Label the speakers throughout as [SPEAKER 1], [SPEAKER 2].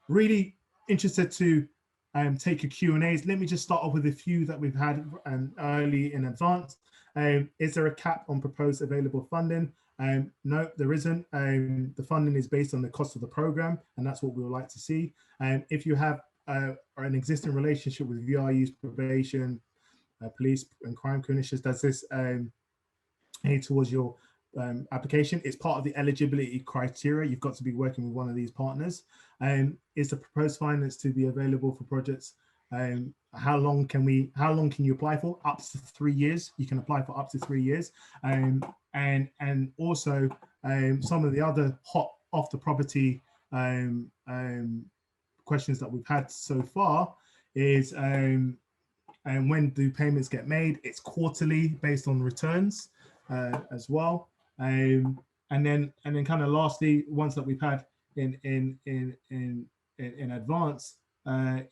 [SPEAKER 1] really interested to take your Q&As. Let me just start off with a few that we've had early in advance. Is there a cap on proposed available funding? No, there isn't. The funding is based on the cost of the program, and that's what we would like to see. If you have an existing relationship with VRU's probation, police and crime commissioners, does this aid towards your application? It's part of the eligibility criteria. You've got to be working with one of these partners. Is the proposed finance to be available for projects? How long can you apply for? Up to 3 years. You can apply for up to 3 years. And also some of the other hot off the property questions that we've had so far is and when do payments get made? It's quarterly based on returns as well. And then kind of lastly, ones that we've had in advance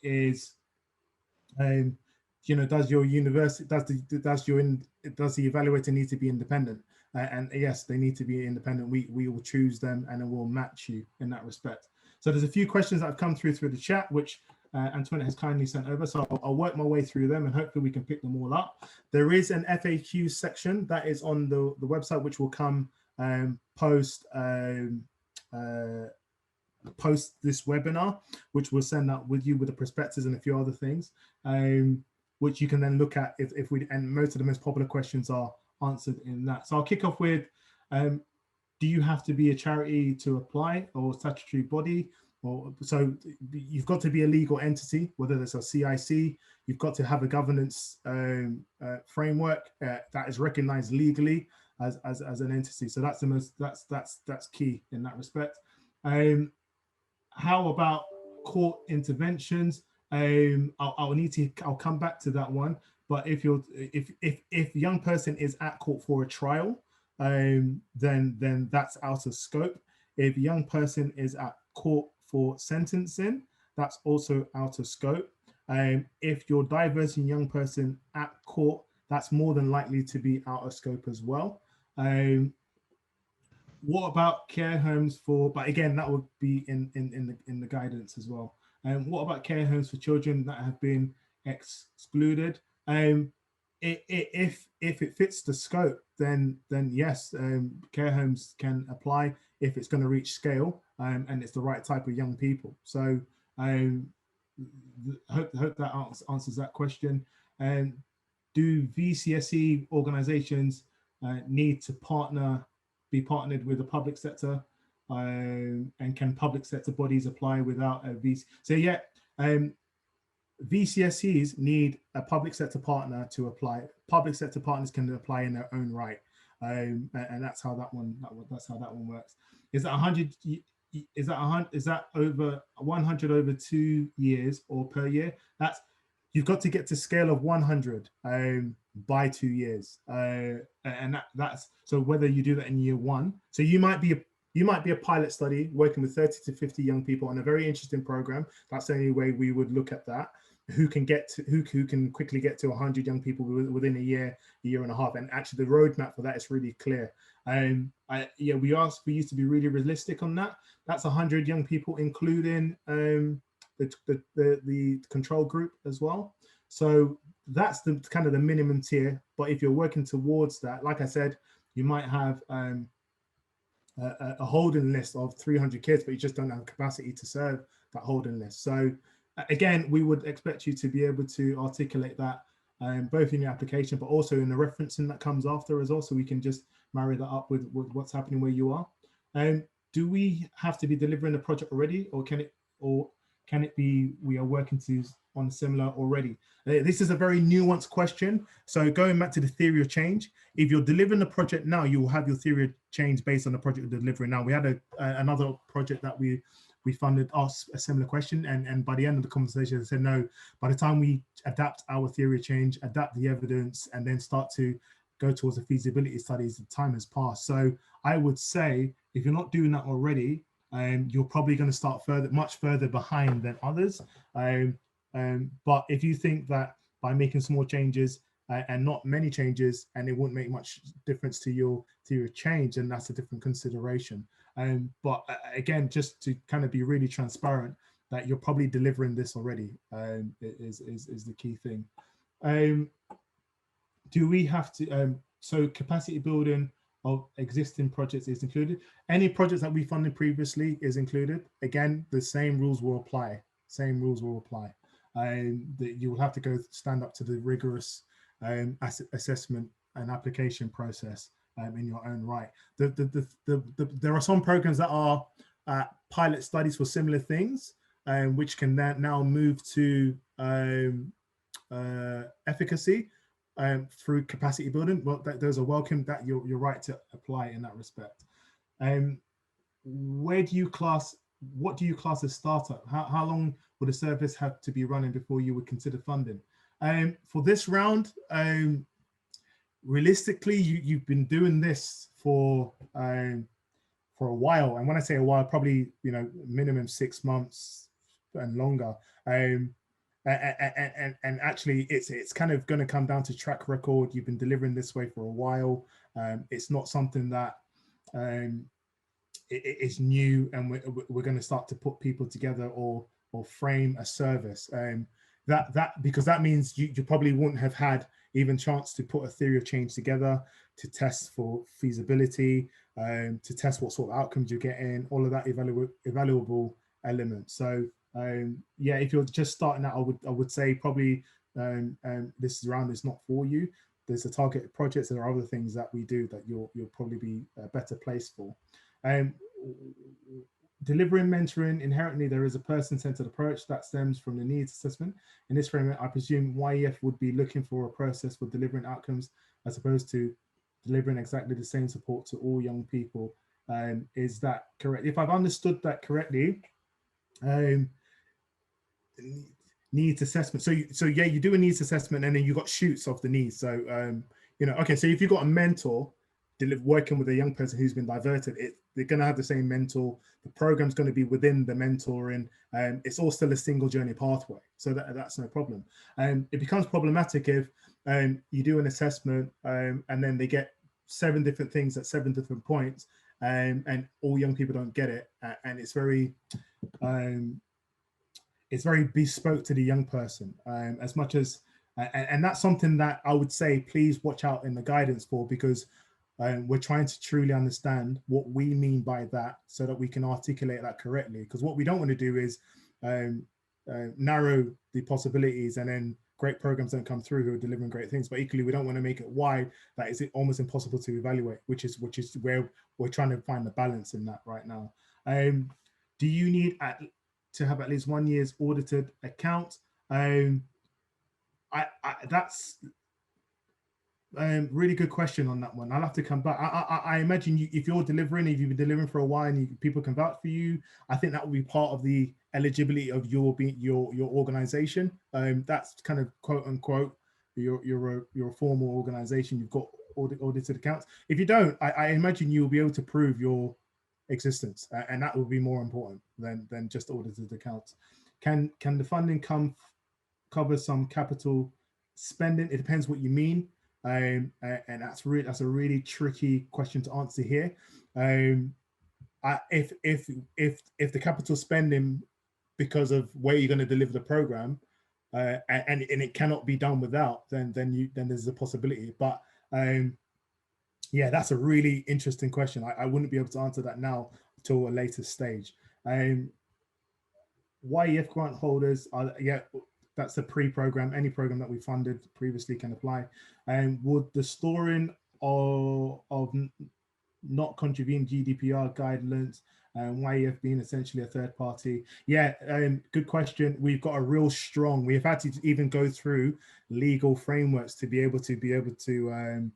[SPEAKER 1] is you know, does your university, does the evaluator need to be independent? And yes, they need to be independent. We will choose them and then we'll match you in that respect. So there's a few questions that have come through the chat, which Antoinette has kindly sent over. So I'll work my way through them and hopefully we can pick them all up. There is an FAQ section that is on the website, which will come post this webinar, which we'll send out with you with the prospectus and a few other things, which you can then look at if we, and most of the most popular questions are answered in that. So I'll kick off with, do you have to be a charity to apply or statutory body? Or so you've got to be a legal entity, whether it's a CIC, you've got to have a governance framework that is recognized legally as an entity. So that's the most, that's key in that respect. How about court interventions? I'll come back to that one. But if a young person is at court for a trial, then that's out of scope. If a young person is at court for sentencing, that's also out of scope. If you're diverting a young person at court, that's more than likely to be out of scope as well. What about care homes for, but again, that would be in the guidance as well. What about care homes for children that have been excluded? If it fits the scope, then yes, care homes can apply if it's going to reach scale and it's the right type of young people. So hope that answers that question. Do VCSE organizations need to be partnered with the public sector, and can public sector bodies apply without a VC? So yeah, VCSEs need a public sector partner to apply. Public sector partners can apply in their own right, and that's how that one works. Is that 100? Is that over 100 over 2 years or per year? That's, you've got to get to scale of 100 by 2 years, and that's so whether you do that in year 1. So you might be a pilot study working with 30 to 50 young people on a very interesting program. That's the only way we would look at that. Who can quickly get to 100 young people within a year and a half, and actually the roadmap for that is really clear. Yeah, we used to be really realistic on that. That's 100 young people, including the control group as well. So that's the kind of the minimum tier. But if you're working towards that, like I said, you might have a holding list of 300 kids, but you just don't have capacity to serve that holding list. So again, we would expect you to be able to articulate that both in your application, but also in the referencing that comes after as well, so we can just marry that up with what's happening where you are. Do we have to be delivering the project already, or can it be we are working on similar already? This is a very nuanced question. So going back to the theory of change, if you're delivering the project now, you will have your theory of change based on the project you're delivering now. We had another project that we funded asked a similar question, and by the end of the conversation, they said no, by the time we adapt our theory of change, adapt the evidence, and then start to go towards the feasibility studies, the time has passed. So I would say if you're not doing that already, you're probably going to start much further behind than others. But if you think that by making small changes and not many changes, and it wouldn't make much difference to your change, then that's a different consideration. But again, just to kind of be really transparent, that you're probably delivering this already, is the key thing. Do we have to, so capacity building of existing projects is included. Any projects that we funded previously is included. Again, the same rules will apply. Same rules will apply. That you will have to go stand up to the rigorous assessment and application process in your own right. There are some programs that are pilot studies for similar things, which can now move to efficacy through capacity building. Well, those are welcome. That you're right to apply in that respect. Where do you class? What do you class as startup? How long would a service have to be running before you would consider funding? For this round, realistically, you've been doing this for a while, and when I say a while, probably minimum 6 months and longer. And actually, it's kind of going to come down to track record. You've been delivering this way for a while. It's not something that it's new, and we're going to start to put people together or frame a service. Because that means you probably wouldn't have had even chance to put a theory of change together, to test for feasibility, to test what sort of outcomes you're getting, all of that evaluable elements. So yeah, if you're just starting out, I would say probably this round is not for you. There's a targeted projects. There are other things that we do that you'll probably be a better place for. Delivering mentoring, inherently there is a person-centered approach that stems from the needs assessment. In this framework, I presume YEF would be looking for a process for delivering outcomes as opposed to delivering exactly the same support to all young people. Is that correct? If I've understood that correctly, needs assessment. So yeah, you do a needs assessment and then you got shoots of the needs. So okay, so if you've got a mentor working with a young person who's been diverted, they're going to have the same mentor. The program's going to be within the mentoring. It's all still a single journey pathway, so that's no problem. It becomes problematic if you do an assessment and then they get 7 different things at 7 different points, and all young people don't get it, and it's very bespoke to the young person, as much as, and that's something that I would say, please watch out in the guidance for, because we're trying to truly understand what we mean by that so that we can articulate that correctly. Because what we don't want to do is narrow the possibilities and then great programs don't come through who are delivering great things. But equally, we don't want to make it wide that is almost impossible to evaluate, which is where we're trying to find the balance in that right now. Do you need to have at least 1 year's audited account? That's really good question on that one. I'll have to come back. I imagine if you've been delivering for a while and people can vouch for you, I think that will be part of the eligibility of your organization. That's kind of quote unquote you're a formal organization. You've got audited accounts. If you don't, I imagine you'll be able to prove your existence, and that will be more important than just audited accounts. Can the funding cover some capital spending? It depends what you mean. And that's a really tricky question to answer here. If the capital spending because of where you're going to deliver the program, and it cannot be done without, then there's a possibility. But yeah, that's a really interesting question. I wouldn't be able to answer that now until a later stage. YEF grant holders are, yeah, that's a pre-program. Any program that we funded previously can apply. And would the storing of not contravening GDPR guidelines and YEF being essentially a third party? Yeah, good question. We've got a real strong, we've had to even go through legal frameworks to be able to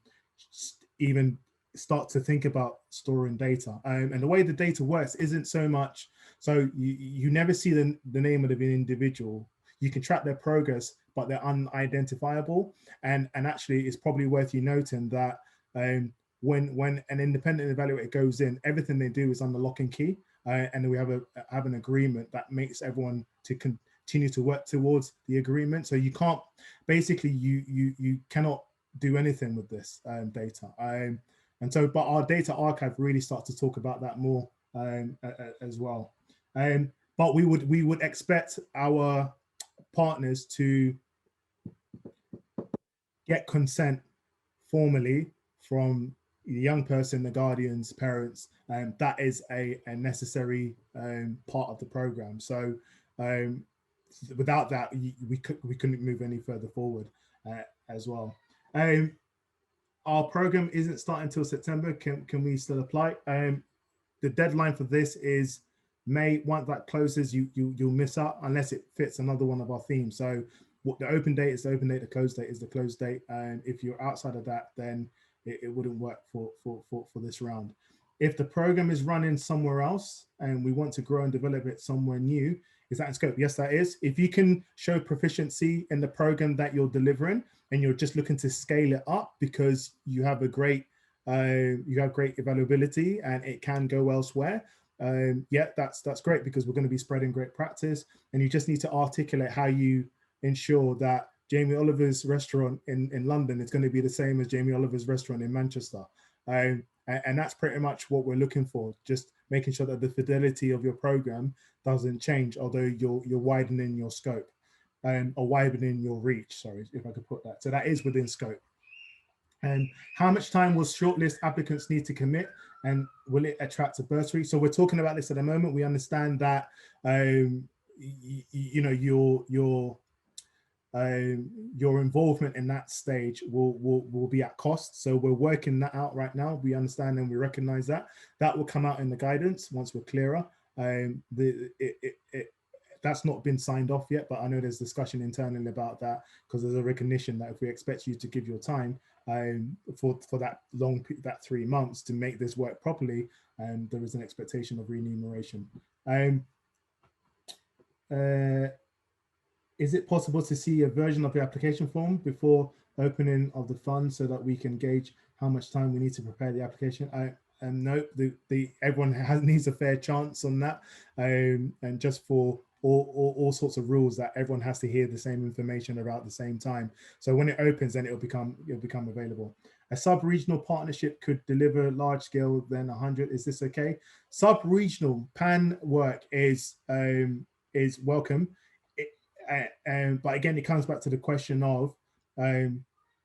[SPEAKER 1] even start to think about storing data. And the way the data works isn't so much, so you never see the name of the individual. You can track their progress, but they're unidentifiable. And actually, it's probably worth you noting that when an independent evaluator goes in, everything they do is under lock and key, and we have an agreement that makes everyone to continue to work towards the agreement. So you can't, basically, you cannot do anything with this data. And so, but our data archive really starts to talk about that more as well. but we would expect our partners to get consent formally from the young person, the guardians, parents, and that is a necessary part of the program. So um, without that, we couldn't move any further forward as well. Our program isn't starting until September. Can we still apply? The deadline for this is May. Once that closes, you'll miss out unless it fits another one of our themes. So what the open date is the open date, the close date is the close date, and if you're outside of that, then it wouldn't work for this round. If the program is running somewhere else and we want to grow and develop it somewhere new, is that in scope? Yes, that is. If you can show proficiency in the program that you're delivering and you're just looking to scale it up because you have a great great availability and it can go elsewhere, yeah, that's great, because we're going to be spreading great practice, and you just need to articulate how you ensure that Jamie Oliver's restaurant in London is going to be the same as Jamie Oliver's restaurant in Manchester. And that's pretty much what we're looking for, just making sure that the fidelity of your program doesn't change, although you're widening your scope, or widening your reach, sorry, if I could put that. So that is within scope. And how much time will shortlist applicants need to commit, and will it attract a bursary? So we're talking about this at the moment. We understand that you know your involvement in that stage will be at cost. So we're working that out right now. We understand and we recognize that will come out in the guidance once we're clearer. That's not been signed off yet, but I know there's discussion internally about that, because there's a recognition that if we expect you to give your time for that 3 months to make this work properly, there is an expectation of remuneration. Is it possible to see a version of the application form before opening of the fund so that we can gauge how much time we need to prepare the application? No, everyone needs a fair chance on that, and just for all sorts of rules that everyone has to hear the same information about the same time. So when it opens, then it'll become available. A sub-regional partnership could deliver large scale than 100. Is this okay? Sub-regional pan work is welcome. But again, it comes back to the question of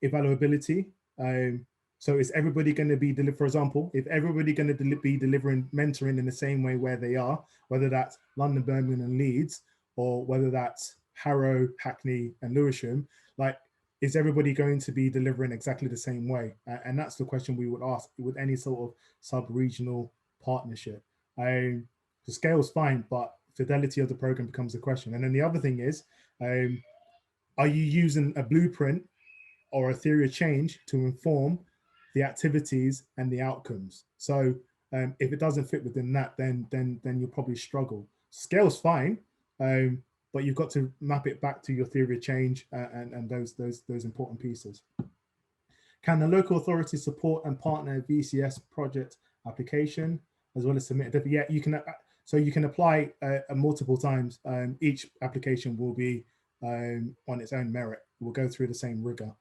[SPEAKER 1] evaluability. So is everybody going to be for example, if everybody going to be delivering mentoring in the same way where they are, whether that's London, Birmingham and Leeds, or whether that's Harrow, Hackney and Lewisham, like, is everybody going to be delivering exactly the same way? And that's the question we would ask with any sort of sub-regional partnership. The scale's fine, but fidelity of the program becomes a question. And then the other thing is, are you using a blueprint or a theory of change to inform the activities and the outcomes? So if it doesn't fit within that, then you'll probably struggle. Scale's fine, but you've got to map it back to your theory of change and those important pieces. Can the local authority support and partner VCS project application as well as submit? Yeah, you can. So you can apply multiple times. Each application will be on its own merit. We'll go through the same rigor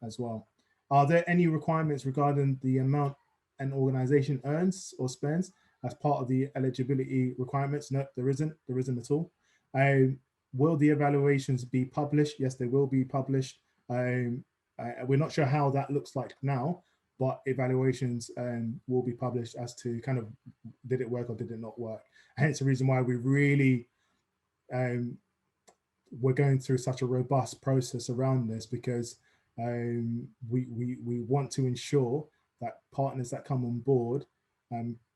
[SPEAKER 1] as well. Are there any requirements regarding the amount an organization earns or spends as part of the eligibility requirements? No, there isn't. There isn't at all. Will the evaluations be published? Yes, they will be published. We're not sure how that looks like now, but evaluations will be published as to kind of, did it work or did it not work? Hence the reason why we really we're going through such a robust process around this, because we want to ensure that partners that come on board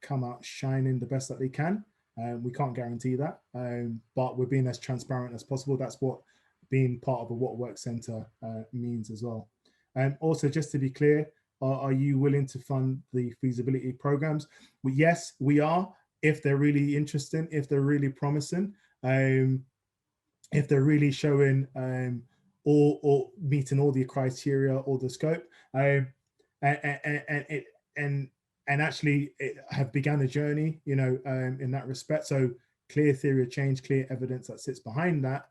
[SPEAKER 1] come out shining the best that they can. We can't guarantee that, but we're being as transparent as possible. That's what being part of a What Works Centre means as well. Also, just to be clear, are you willing to fund the feasibility programs? Well, yes, we are, if they're really interesting, if they're really promising, if they're really showing or meeting all the criteria or the scope, and actually it have begun a journey, you know, in that respect. So clear theory of change, clear evidence that sits behind that,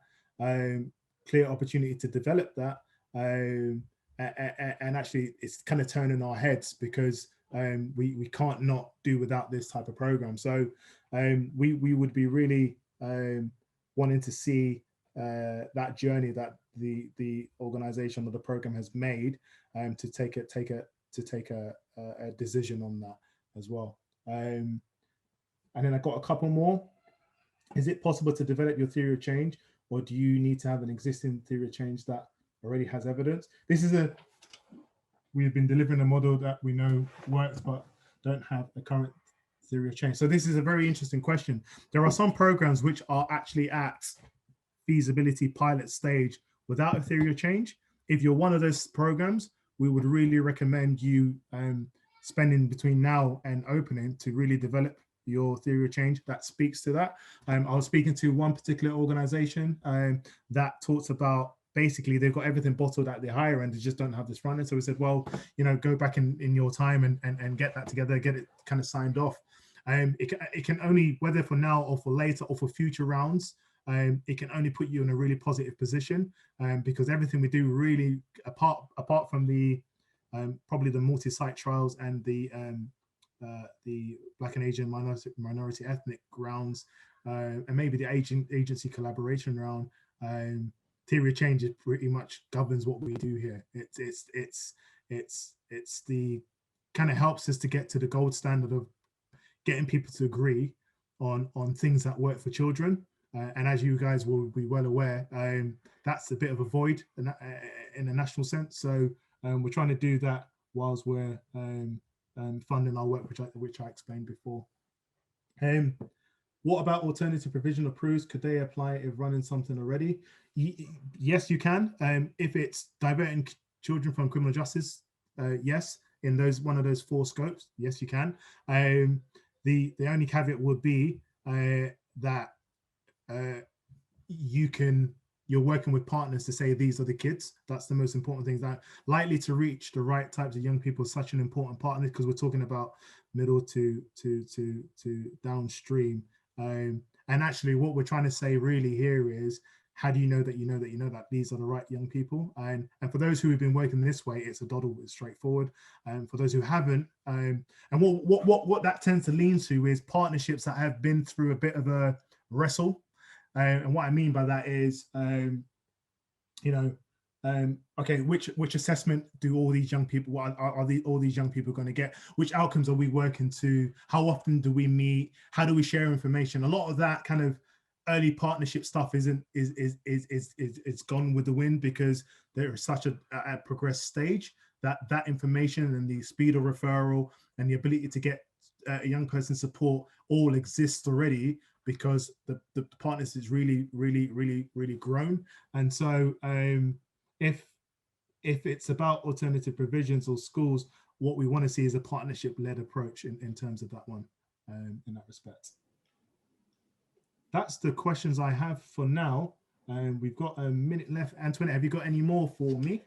[SPEAKER 1] clear opportunity to develop that, and actually it's kind of turning our heads, because we can't not do without this type of program. So we would be really wanting to see that journey that the organization or the program has made, to take a decision on that as well. And then I got a couple more. Is it possible to develop your theory of change, or do you need to have an existing theory of change that already has evidence? We've been delivering a model that we know works, but don't have a current theory of change. So this is a very interesting question. There are some programs which are actually at feasibility pilot stage without a theory of change. If you're one of those programs, we would really recommend you spending between now and opening to really develop your theory of change that speaks to that. I was speaking to one particular organization that talks about, basically they've got everything bottled at the higher end, they just don't have this front end. So we said, well, go back in your time and get that together, get it kind of signed off. It can only, whether for now or for later or for future rounds, it can only put you in a really positive position, because everything we do really, apart from the probably the multi-site trials and the Black and Asian minority ethnic rounds, and maybe the agency collaboration round, theory of change is pretty much governs what we do here. It's the kind of helps us to get to the gold standard of getting people to agree on things that work for children. And as you guys will be well aware, that's a bit of a void in a national sense. So we're trying to do that whilst we're funding our work, which I explained before. What about alternative provision of proofs? Could they apply if running something already? Yes, you can. If it's diverting children from criminal justice, yes, in one of those 4 scopes, yes, you can. The only caveat would be that you're working with partners to say these are the kids. That's the most important thing. That likely to reach the right types of young people is such an important part of this, because we're talking about middle to downstream. And actually, what we're trying to say really here is, how do you know that these are the right young people? And for those who have been working this way, it's a doddle, it's straightforward. For those who haven't, and what that tends to lean to is partnerships that have been through a bit of a wrestle. And what I mean by that is, okay, which assessment do all these young people, all these young people going to get? Which outcomes are we working to? How often do we meet? How do we share information? A lot of that kind of early partnership stuff is gone with the wind, because there is such a progressed stage that information and the speed of referral and the ability to get a young person support all exists already, because the partners is really grown. And so if it's about alternative provisions or schools, what we want to see is a partnership-led approach in terms of that one, in that respect. That's the questions I have for now. We've got a minute left. Antoinette, have you got any more for me?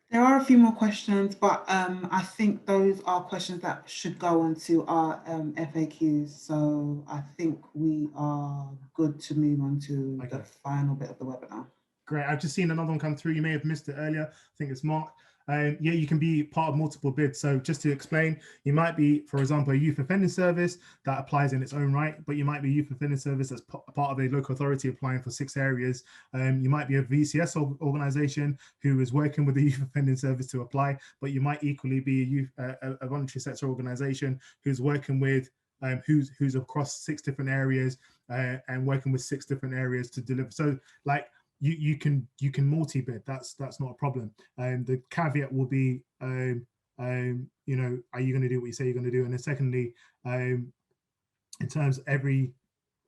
[SPEAKER 2] There are a few more questions, but I think those are questions that should go onto our FAQs. So I think we are good to move on to the final bit of the webinar.
[SPEAKER 1] Great. I've just seen another one come through. You may have missed it earlier. I think it's Mark. Yeah, you can be part of multiple bids. So just to explain, you might be, for example, a youth offending service that applies in its own right, but you might be a youth offending service that's part of a local authority applying for 6 areas. You might be a VCS organization who is working with the youth offending service to apply, but you might equally be a voluntary sector organization who's working with who's across 6 different areas and working with 6 different areas to deliver. So like, you can multi-bid. That's not a problem. The caveat will be, are you going to do what you say you're going to do? And then secondly, in terms, every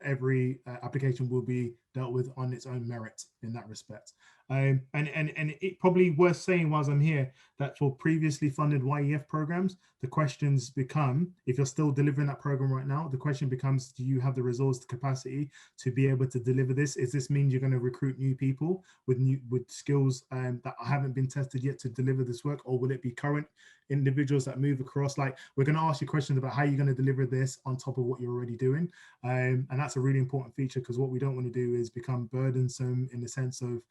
[SPEAKER 1] application will be dealt with on its own merit in that respect. And it probably worth saying whilst I'm here that for previously funded YEF programs, the questions become, if you're still delivering that program right now, the question becomes, do you have the resource, the capacity to be able to deliver this? Is this mean you're going to recruit new people with skills that haven't been tested yet to deliver this work, or will it be current individuals that move across? Like, we're going to ask you questions about how you're going to deliver this on top of what you're already doing, and that's a really important feature, because what we don't want to do is become burdensome in the sense of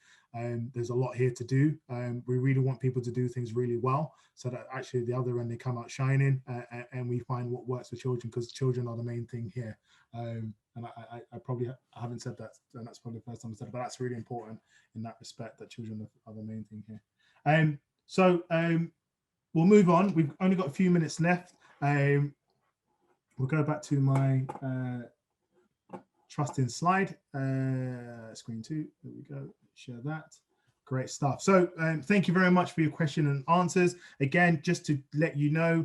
[SPEAKER 1] there's a lot here to do. We really want people to do things really well, so that actually the other end they come out shining, and we find what works for children, because children are the main thing here. And I probably haven't said that, and that's probably the first time I said it, but that's really important in that respect, that children are the main thing here. So we'll move on. We've only got a few minutes left. We'll go back to my trusting slide, screen 2. There we go. Share that. Great stuff. So thank you very much for your question and answers. Again, just to let you know,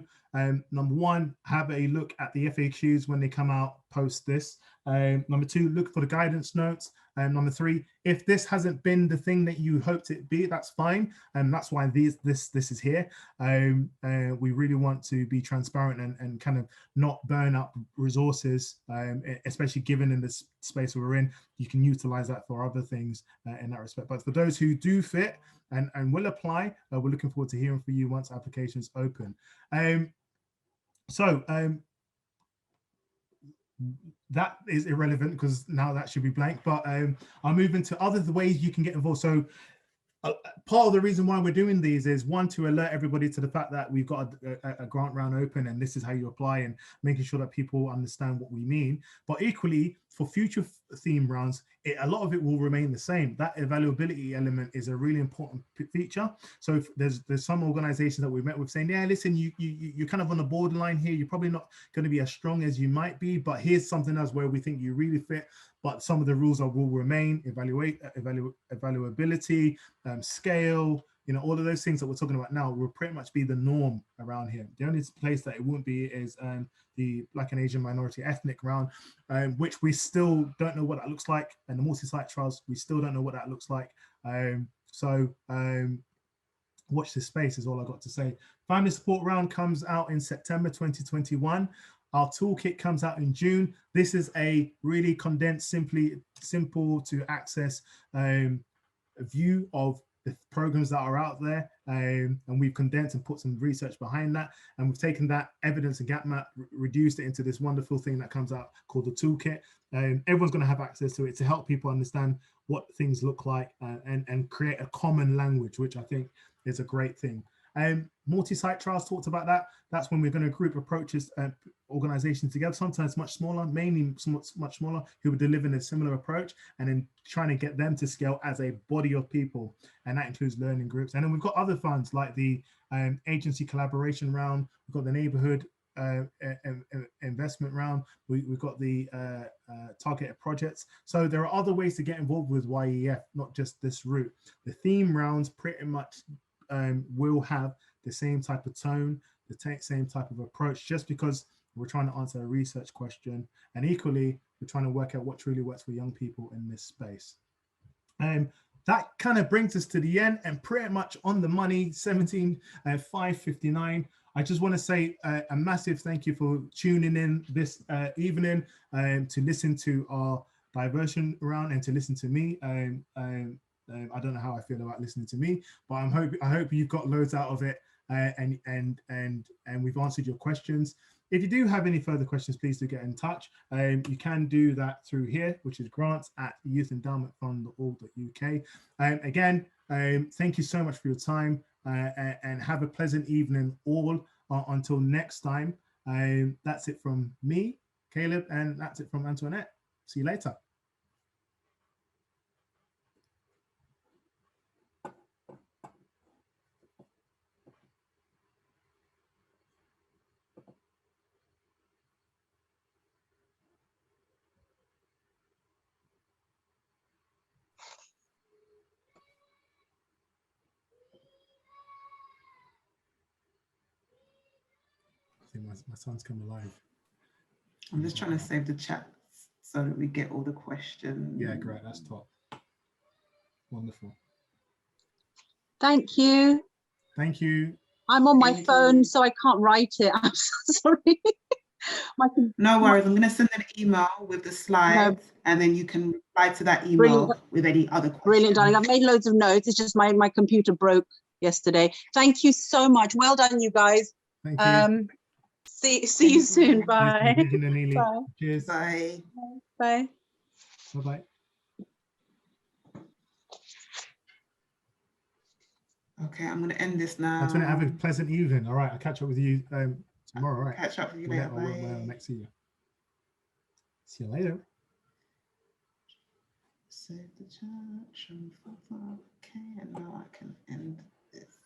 [SPEAKER 1] number 1, have a look at the FAQs when they come out post this. Number 2, look for the guidance notes. Number 3, if this hasn't been the thing that you hoped it be, that's fine. And that's why this is here. We really want to be transparent and kind of not burn up resources, especially given in this space we're in. You can utilize that for other things in that respect. But for those who do fit and will apply, we're looking forward to hearing from you once applications open. That is irrelevant because now that should be blank, but I'll move into other ways you can get involved. So part of the reason why we're doing these is, 1, to alert everybody to the fact that we've got a grant round open and this is how you apply, and making sure that people understand what we mean. But equally, for future theme rounds, a lot of it will remain the same. That evaluability element is a really important feature. So if there's some organizations that we've met with saying, yeah, listen, you're kind of on the borderline here. You're probably not going to be as strong as you might be, but here's something else where we think you really fit. But some of the rules will remain: evaluability, scale, all of those things that we're talking about now will pretty much be the norm around here. The only place that it won't be is the Black and Asian minority ethnic round, which we still don't know what that looks like. And the multi-site trials, we still don't know what that looks like. Watch this space is all I got to say. Family support round comes out in September 2021. Our toolkit comes out in June. This is a really condensed, simple to access view of the programs that are out there, and we've condensed and put some research behind that, and we've taken that evidence and gap map, reduced it into this wonderful thing that comes out called the toolkit. Everyone's going to have access to it to help people understand what things look like, and create a common language, which I think is a great thing. Multi-site trials, talked about that. That's when we're going to group approaches, organizations together, sometimes much smaller, mainly much smaller, who are delivering a similar approach, and then trying to get them to scale as a body of people. And that includes learning groups. And then we've got other funds like the agency collaboration round. We've got the neighborhood investment round. We've got the targeted projects. So there are other ways to get involved with YEF, not just this route. The theme rounds pretty much will have the same type of tone, the same type of approach, just because we're trying to answer a research question, and equally we're trying to work out what truly works for young people in this space. That kind of brings us to the end, and pretty much on the money, 5:59. I just want to say a massive thank you for tuning in this evening to listen to our diversion round and to listen to me. I don't know how I feel about listening to me, but I hope you've got loads out of it, and we've answered your questions. If you do have any further questions, please do get in touch. You can do that through here, which is grants@youthendowmentfund.org.uk. Again, thank you so much for your time, and have a pleasant evening all until next time. That's it from me, Caleb, and that's it from Antoinette. See you later. My son's come alive.
[SPEAKER 2] I'm just trying to save the chat so that we get all the questions.
[SPEAKER 1] Yeah, great. That's top. Wonderful.
[SPEAKER 3] Thank you.
[SPEAKER 1] Thank you.
[SPEAKER 3] I'm on my phone, so I can't write it. I'm so sorry.
[SPEAKER 2] No worries. I'm going to send an email with the slides, and then you can reply to that email with any other questions.
[SPEAKER 3] Brilliant, darling. I've made loads of notes. It's just my computer broke yesterday. Thank you so much. Well done, you guys.
[SPEAKER 1] Thank you.
[SPEAKER 3] See you soon. Bye.
[SPEAKER 1] Bye. Cheers.
[SPEAKER 2] Bye.
[SPEAKER 3] Bye.
[SPEAKER 1] Bye-bye.
[SPEAKER 2] Okay, I'm going to end this now.
[SPEAKER 1] Antoinette, have a pleasant evening. All right, I'll catch up with you tomorrow. All right.
[SPEAKER 2] Catch up with you later.
[SPEAKER 1] Next year. See you later.
[SPEAKER 2] Save the church and okay, and now I can end this.